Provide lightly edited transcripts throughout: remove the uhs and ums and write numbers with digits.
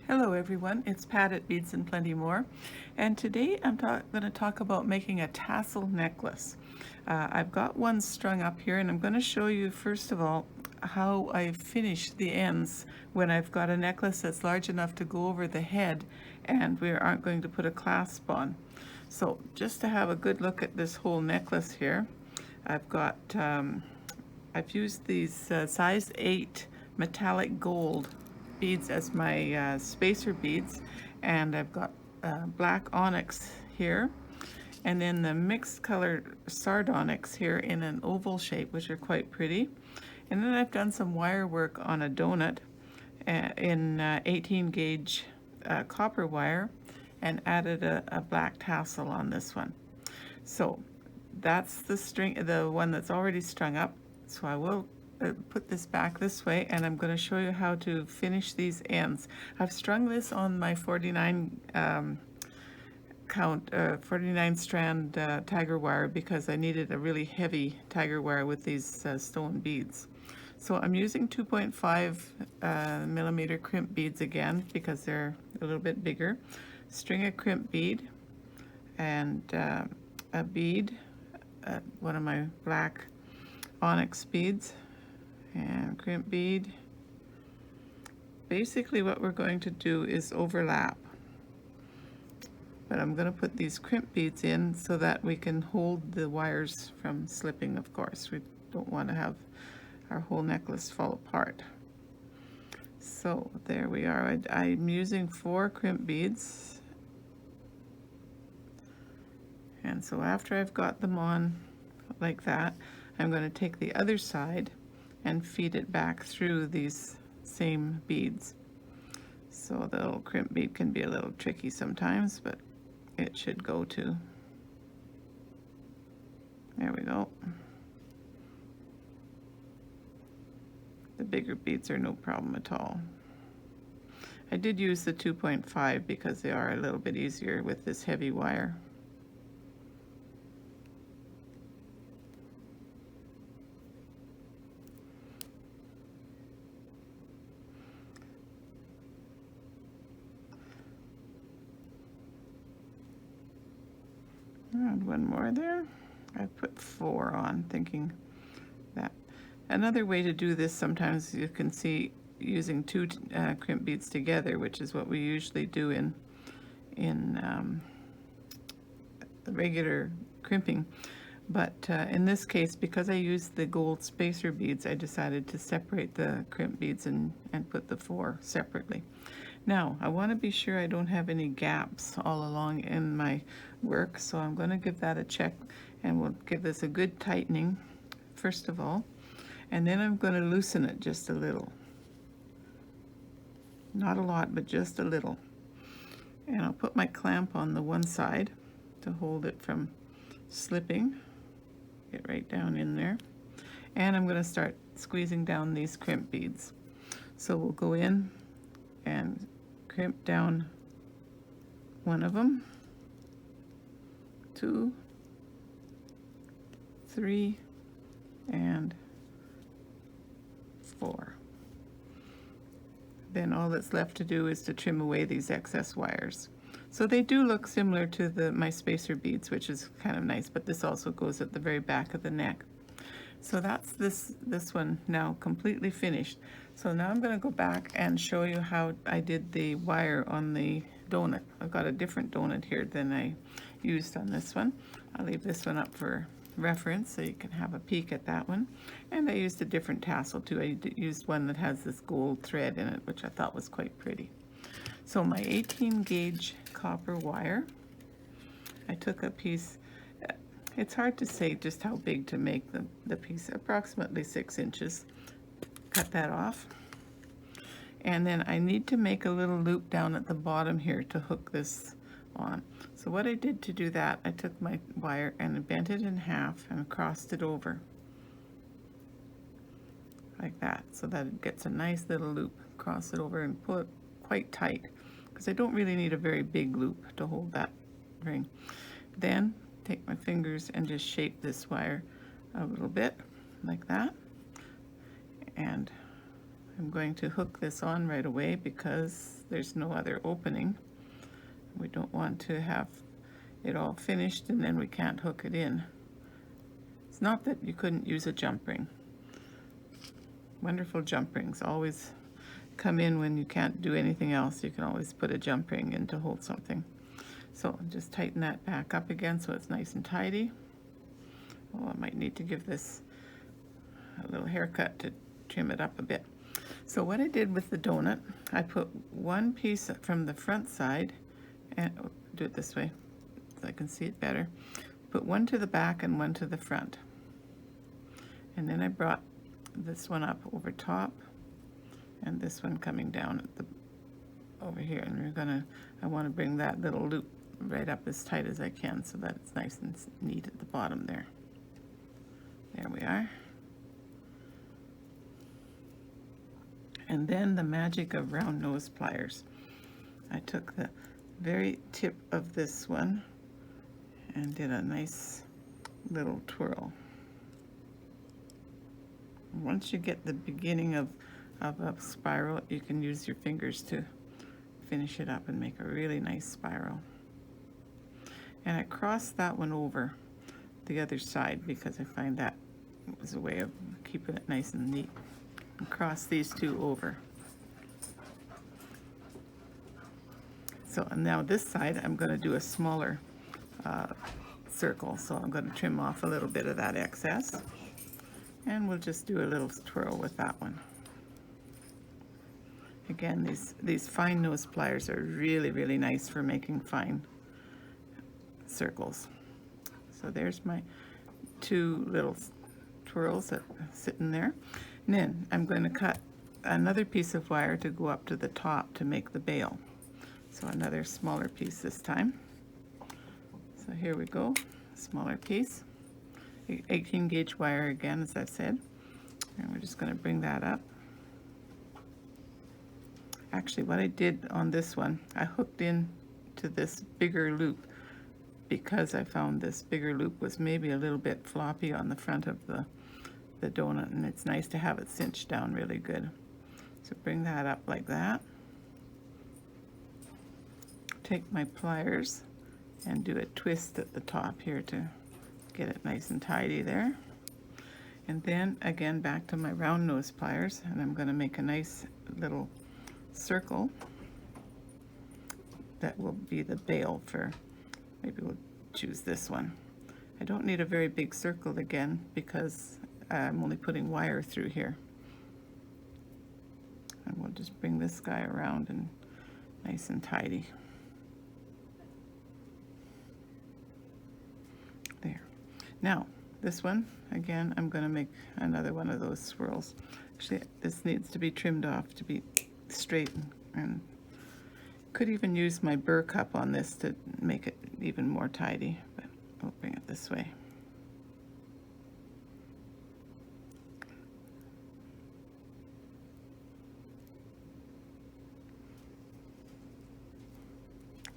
Hello everyone, it's Pat at Beads and Plenty More, and today I'm going to talk about making a tassel necklace. I've got one strung up here, and I'm going to show you first of all how I finish the ends when I've got a necklace that's large enough to go over the head and we aren't going to put a clasp on. So just to have a good look at this whole necklace here, I've used these size 8 metallic gold beads as my spacer beads, and I've got black onyx here, and then the mixed color sardonyx here in an oval shape, which are quite pretty. And then I've done some wire work on a donut in 18 gauge copper wire, and added a black tassel on this one. So that's the one that's already strung up. So I will put this back this way, and I'm going to show you how to finish these ends. I've strung this on my 49 strand tiger wire because I needed a really heavy tiger wire with these stone beads. So I'm using 2.5 millimeter crimp beads again because they're a little bit bigger. String a crimp bead and a bead, one of my black onyx beads, and crimp bead. Basically what we're going to do is overlap, but I'm going to put these crimp beads in so that we can hold the wires from slipping. Of course, we don't want to have our whole necklace fall apart. So there we are. I'm using 4 crimp beads, and so after I've got them on like that, I'm going to take the other side and feed it back through these same beads. So the little crimp bead can be a little tricky sometimes, but it should go too. There we go. The bigger beads are no problem at all. I did use the 2.5 because they are a little bit easier with this heavy wire. And one more there. I put 4 on, thinking that. Another way to do this, sometimes you can see using 2 crimp beads together, which is what we usually do in regular crimping. But in this case, because I used the gold spacer beads, I decided to separate the crimp beads and put the 4 separately. Now, I want to be sure I don't have any gaps all along in my work, so I'm going to give that a check, and we'll give this a good tightening first of all, and then I'm going to loosen it just a little. Not a lot, but just a little. And I'll put my clamp on the one side to hold it from slipping. Get right down in there. And I'm going to start squeezing down these crimp beads. So we'll go in and crimp down one of them, 2, 3, and 4. Then all that's left to do is to trim away these excess wires. So they do look similar to my spacer beads, which is kind of nice, but this also goes at the very back of the neck. So that's this one now completely finished. So now I'm going to go back and show you how I did the wire on the donut. I've got a different donut here than I used on this one. I'll leave this one up for reference so you can have a peek at that one. And I used a different tassel too. I used one that has this gold thread in it, which I thought was quite pretty. So my 18 gauge copper wire, I took a piece. It's hard to say just how big to make the piece, approximately 6 inches. Cut that off. And then I need to make a little loop down at the bottom here to hook this on. So what I did to do that, I took my wire and I bent it in half and crossed it over. Like that, so that it gets a nice little loop. Cross it over and pull it quite tight, because I don't really need a very big loop to hold that ring. Then take my fingers and just shape this wire a little bit like that, and I'm going to hook this on right away because there's no other opening. We don't want to have it all finished and then we can't hook it in. It's not that you couldn't use a jump ring. Wonderful jump rings always come in when you can't do anything else. You can always put a jump ring in to hold something. So just tighten that back up again so it's nice and tidy. Oh, I might need to give this a little haircut to trim it up a bit. So what I did with the donut, I put one piece from the front side, and do it this way so I can see it better. Put one to the back and one to the front. And then I brought this one up over top and this one coming down at the over here, and I want to bring that little loop right up as tight as I can so that it's nice and neat at the bottom there. There we are. And then the magic of round nose pliers. I took the very tip of this one and did a nice little twirl. Once you get the beginning of a spiral, you can use your fingers to finish it up and make a really nice spiral. And I crossed that one over the other side because I find that was a way of keeping it nice and neat. And cross these two over. So now this side I'm going to do a smaller circle, so I'm going to trim off a little bit of that excess, and we'll just do a little twirl with that one. Again, these fine nose pliers are really nice for making fine circles. So there's my two little twirls that sit in there. And then I'm going to cut another piece of wire to go up to the top to make the bail. So another smaller piece this time. So here we go, smaller piece. 18 gauge wire again, as I've said. And we're just going to bring that up. Actually, what I did on this one, I hooked in to this bigger loop because I found this bigger loop was maybe a little bit floppy on the front of the donut, and it's nice to have it cinched down really good. So bring that up like that. Take my pliers and do a twist at the top here to get it nice and tidy there. And then again back to my round nose pliers, and I'm going to make a nice little circle that will be the bail for, maybe we'll choose this one. I don't need a very big circle again because I'm only putting wire through here. And we'll just bring this guy around and nice and tidy. There. Now, this one, again, I'm going to make another one of those swirls. Actually, this needs to be trimmed off to be straight, and could even use my burr cup on this to make it even more tidy, but I'll bring it this way.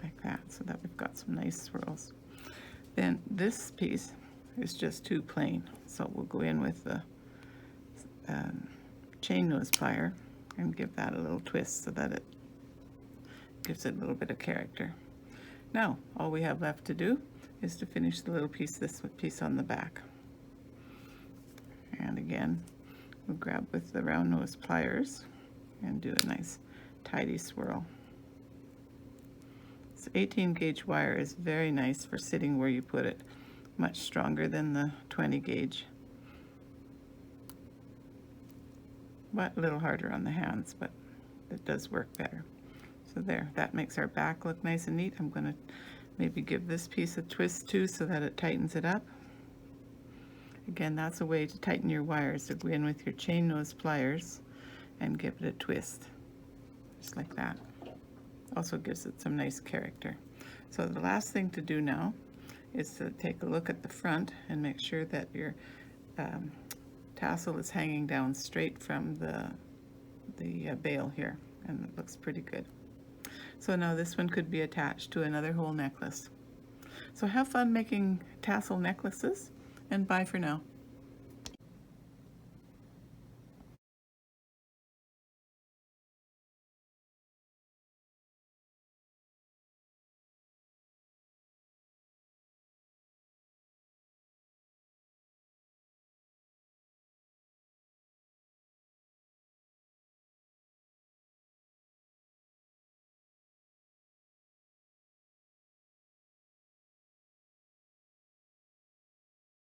Like that, so that we've got some nice swirls. Then this piece is just too plain, so we'll go in with the chain nose plier and give that a little twist so that it gives it a little bit of character. Now, all we have left to do is to finish the little piece, this piece on the back. And again, we'll grab with the round nose pliers and do a nice tidy swirl. This 18 gauge wire is very nice for sitting where you put it, much stronger than the 20 gauge. But a little harder on the hands, but it does work better. So there, that makes our back look nice and neat. I'm going to maybe give this piece a twist too so that it tightens it up. Again, that's a way to tighten your wires, to go in with your chain nose pliers and give it a twist, just like that. Also gives it some nice character. So the last thing to do now is to take a look at the front and make sure that your tassel is hanging down straight from the bail here, and it looks pretty good. So now this one could be attached to another whole necklace. So have fun making tassel necklaces, and bye for now.